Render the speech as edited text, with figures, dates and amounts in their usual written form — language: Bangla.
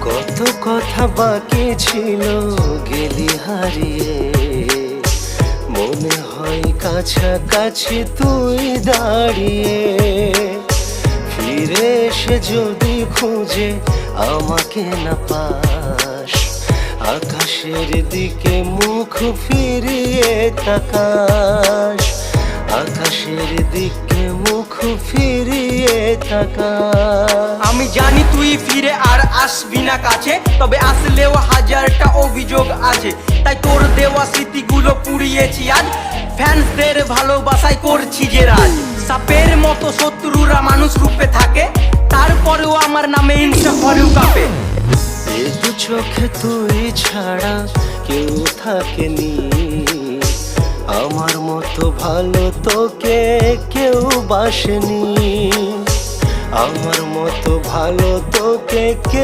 কত কথা বাকি ছিল গেলি হারিয়ে, মনে হয় কাছাকাছি তুই দাঁড়িয়ে। ফিরে এসে যদি খুঁজে আমাকে না পাস, আকাশের দিকে মুখ ফিরিয়ে তাকাস, আকাশের দিকে মুখ ফিরিয়ে তাকাস। আমি জানি তুই ফিরে আর আসবি না কাছে, তবে আসলেও হাজারটা অভিযোগ আছে। তাই তোর দেওয়া স্মৃতিগুলো পুড়িয়েছি আজ, ফ্যান্সদের ভালোবাসায় করছি যে রাজ। সাপের মতো শত্রুরা মানুষ রূপে থাকে, তারপরেও আমার নামে হিংসা করেও কাঁপে। এ দু চোখে তুই ছাড়া কেউ থাকেনি, আমার মতো ভালো তোকে কেউ বাসেনি, আমার মতো ভালো তোকে কেউ